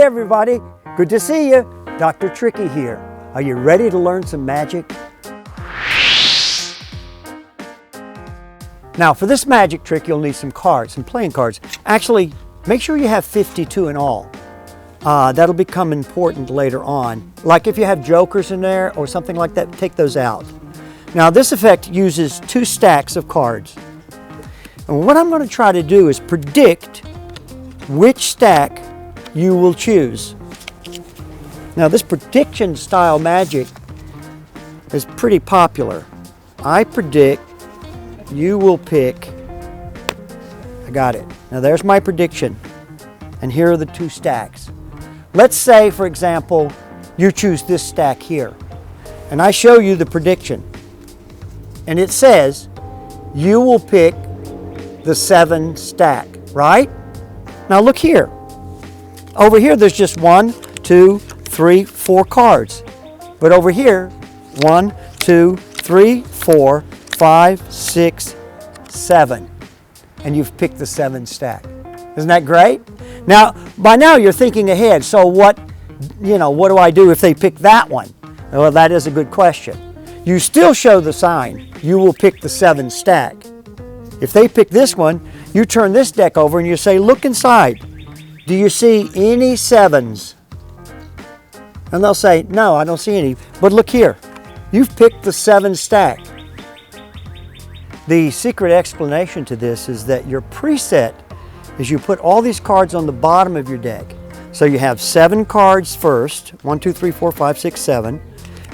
everybody, good to see you. Dr. Trikki here. Are you ready to learn some magic? Now for this magic trick you'll need some cards, some playing cards. Actually, make sure you have 52 in all. That'll become important later on. Like if you have jokers in there or something like that, take those out. Now this effect uses 2 stacks of cards. And what I'm going to try to do is predict which stack you will choose. Now this prediction style magic is pretty popular. I predict you will pick, I got it. Now there's my prediction. And here are the 2 stacks. Let's say, for example, you choose this stack here. And I show you the prediction. And it says, you will pick the 7 stack, right? Now look here. Over here there's just 1, 2, 3, 4 cards. But over here, 1, 2, 3, 4, 5, 6, 7. And you've picked the 7 stack. Isn't that great? Now, by now you're thinking ahead. So what do I do if they pick that one? Well, that is a good question. You still show the sign. You will pick the 7 stack. If they pick this one, you turn this deck over and you say, look inside. Do you see any 7s? And they'll say, no, I don't see any. But look here. You've picked the 7 stack. The secret explanation to this is that your preset is you put all these cards on the bottom of your deck. So you have 7 cards first, 1, 2, 3, 4, 5, 6, 7.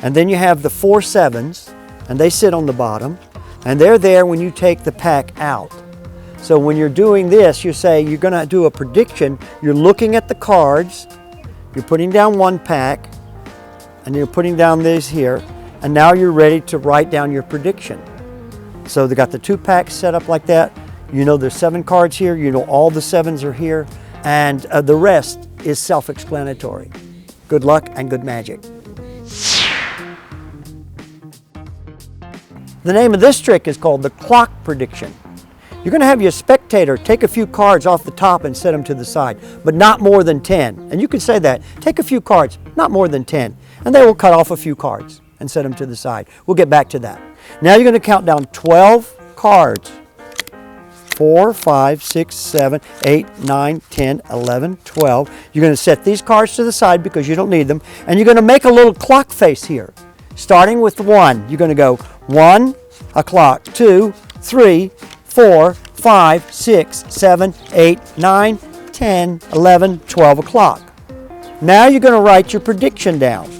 And then you have the 4 7s, and they sit on the bottom. And they're there when you take the pack out. So when you're doing this, you say you're going to do a prediction. You're looking at the cards. You're putting down 1 pack. And you're putting down these here. And now you're ready to write down your prediction. So they got the 2 packs set up like that. You know there's 7 cards here. You know all the 7s are here. And the rest is self-explanatory. Good luck and good magic. The name of this trick is called the clock prediction. You're going to have your spectator take a few cards off the top and set them to the side, but not more than 10. And you could say that. Take a few cards, not more than 10. And they will cut off a few cards and set them to the side. We'll get back to that. Now you're going to count down 12 cards. 4, 5, 6, 7, 8, 9, 10, 11, 12. You're going to set these cards to the side because you don't need them. And you're going to make a little clock face here. Starting with 1, you're going to go 1 o'clock, 2, 3, 4, 5, 6, 7, 8, 9, 10, 11, 12 o'clock. Now you're going to write your prediction down.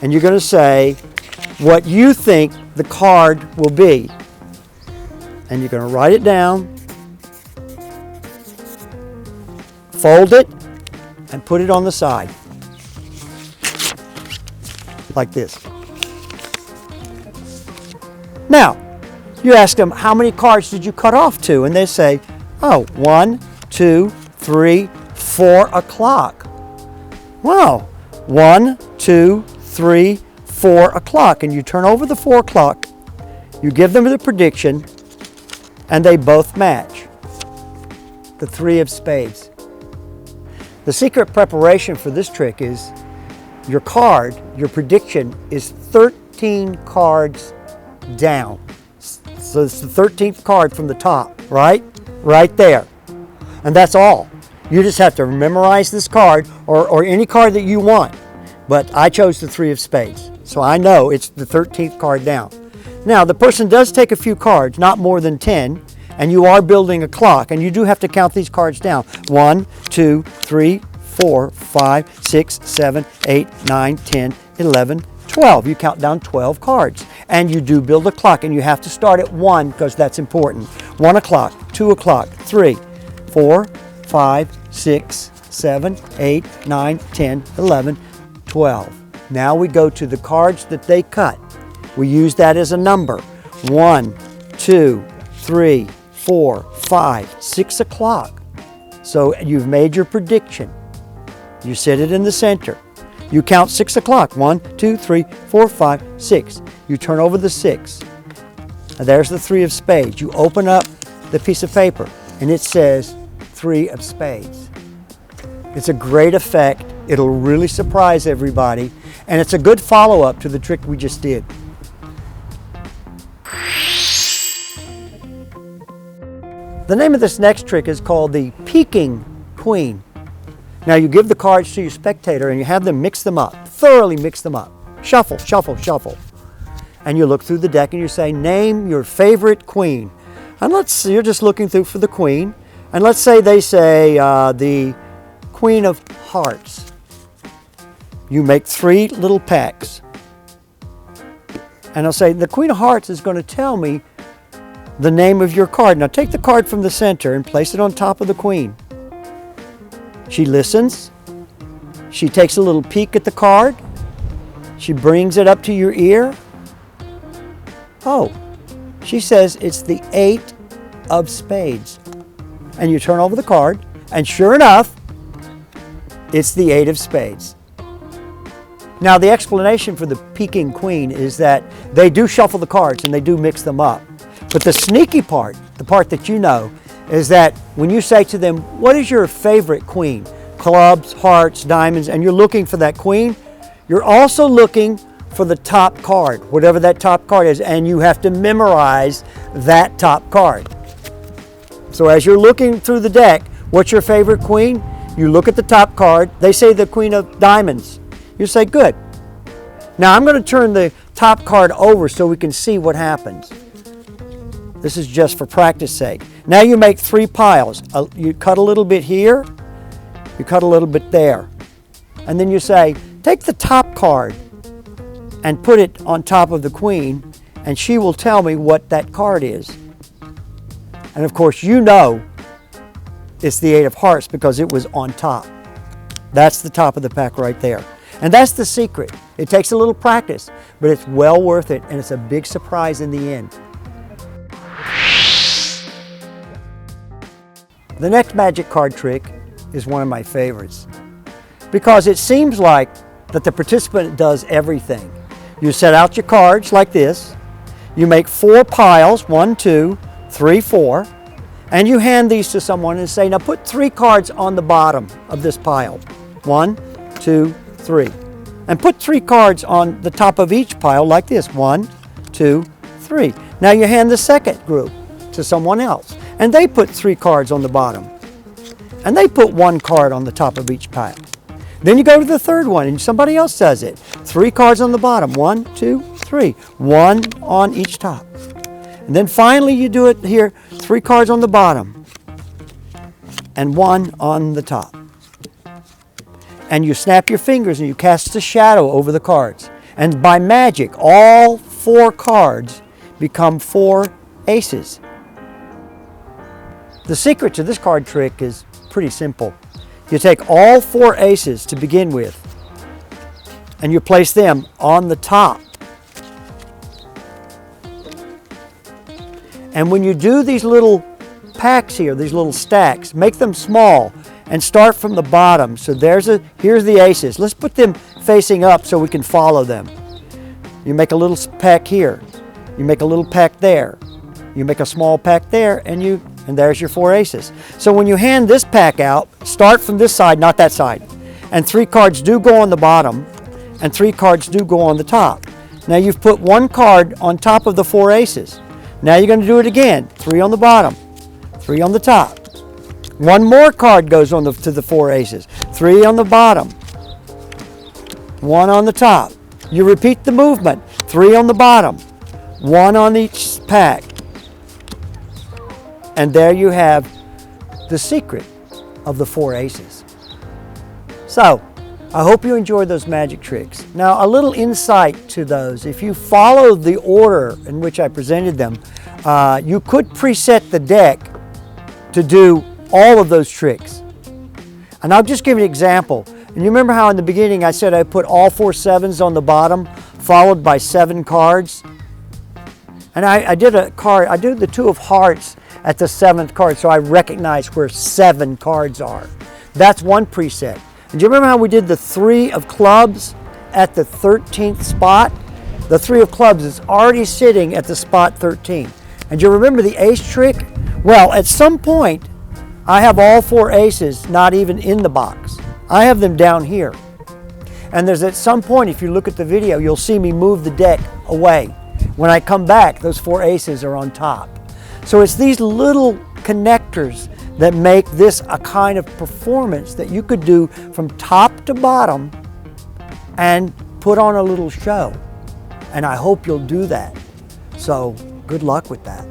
And you're going to say what you think the card will be. And you're going to write it down, fold it, and put it on the side. Like this. Now, you ask them, how many cards did you cut off to? And they say, oh, 1, 2, 3, 4 o'clock. Wow, 1, 2, 3, 4 o'clock. And you turn over the 4 o'clock, you give them the prediction, and they both match. The 3 of spades. The secret preparation for this trick is your card, your prediction is 13 cards down. So it's the 13th card from the top, right? Right there. And that's all. You just have to memorize this card or any card that you want. But I chose the 3 of spades. So I know it's the 13th card down. Now the person does take a few cards, not more than 10, and you are building a clock, and you do have to count these cards down. 1, 2, 3, 4, 5, 6, 7, 8, 9, 10, 11, 12. You count down 12 cards, and you do build a clock, and you have to start at 1 because that's important. 1 o'clock, 2 o'clock, 3, 4, 5, 6, 7, 8, 9, 10, 11, 12. Now we go to the cards that they cut. We use that as a number. 1, 2, 3, 4, 5, 6 o'clock. So you've made your prediction. You set it in the center. You count 6 o'clock. 1, 2, 3, 4, 5, 6. You turn over the 6. And there's the 3 of spades. You open up the piece of paper and it says 3 of spades. It's a great effect. It'll really surprise everybody, and it's a good follow-up to the trick we just did. The name of this next trick is called the peeking queen. Now you give the cards to your spectator and you have them mix them up, thoroughly mix them up. Shuffle, shuffle, shuffle. And you look through the deck and you say, name your favorite queen. And you're just looking through for the queen. And let's say they say the Queen of Hearts. You make 3 little packs. And I'll say, the Queen of Hearts is going to tell me the name of your card. Now take the card from the center and place it on top of the queen. She listens. She takes a little peek at the card. She brings it up to your ear. Oh, she says it's the 8 of spades. And you turn over the card, and sure enough, it's the 8 of spades. Now the explanation for the peeking queen is that they do shuffle the cards and they do mix them up. But the sneaky part, the part that you know, is that when you say to them, what is your favorite queen? Clubs, hearts, diamonds, and you're looking for that queen, you're also looking for the top card, whatever that top card is, and you have to memorize that top card. So as you're looking through the deck, what's your favorite queen? You look at the top card, they say the Queen of Diamonds. You say, good. Now I'm going to turn the top card over so we can see what happens. This is just for practice sake. Now you make 3 piles. You cut a little bit here, you cut a little bit there. And then you say, take the top card and put it on top of the queen, and she will tell me what that card is. And of course you know it's the 8 of Hearts because it was on top. That's the top of the pack right there. And that's the secret. It takes a little practice, but it's well worth it, and it's a big surprise in the end. The next magic card trick is one of my favorites because it seems like that the participant does everything. You set out your cards like this, you make 4 piles, 1, 2, 3, 4, and you hand these to someone and say, now put 3 cards on the bottom of this pile. 1, 2, 3. And put 3 cards on the top of each pile like this. 1, 2, 3. Now you hand the second group to someone else, and they put 3 cards on the bottom. And they put 1 card on the top of each pile. Then you go to the third one and somebody else does it. 3 cards on the bottom. 1, 2, 3. 1 on each top. And then finally you do it here. 3 cards on the bottom and 1 on the top. And you snap your fingers and you cast a shadow over the cards. And by magic, all 4 cards become 4 aces. The secret to this card trick is pretty simple. You take all 4 aces to begin with and you place them on the top. And when you do these little packs here, these little stacks, make them small and start from the bottom. So here's the aces. Let's put them facing up so we can follow them. You make a little pack here. You make a little pack there. You make a small pack there, and there's your 4 aces. So when you hand this pack out, start from this side, not that side. And 3 cards do go on the bottom, and 3 cards do go on the top. Now you've put 1 card on top of the 4 aces. Now you're going to do it again. 3 on the bottom, 3 on the top. 1 more card goes to the 4 aces. 3 on the bottom, 1 on the top. You repeat the movement. 3 on the bottom, 1 on each pack. And there you have the secret of the 4 aces. So, I hope you enjoyed those magic tricks. Now, a little insight to those. If you follow the order in which I presented them, you could preset the deck to do all of those tricks. And I'll just give you an example. And you remember how in the beginning I said I put all 4 sevens on the bottom, followed by 7 cards? And I did the 2 of hearts at the 7th card, so I recognize where 7 cards are. That's one preset. And do you remember how we did the 3 of clubs at the 13th spot? The 3 of clubs is already sitting at the spot 13. And do you remember the ace trick? Well, at some point, I have all 4 aces not even in the box. I have them down here. And there's at some point, if you look at the video, you'll see me move the deck away. When I come back, those 4 aces are on top. So it's these little connectors that make this a kind of performance that you could do from top to bottom and put on a little show. And I hope you'll do that. So good luck with that.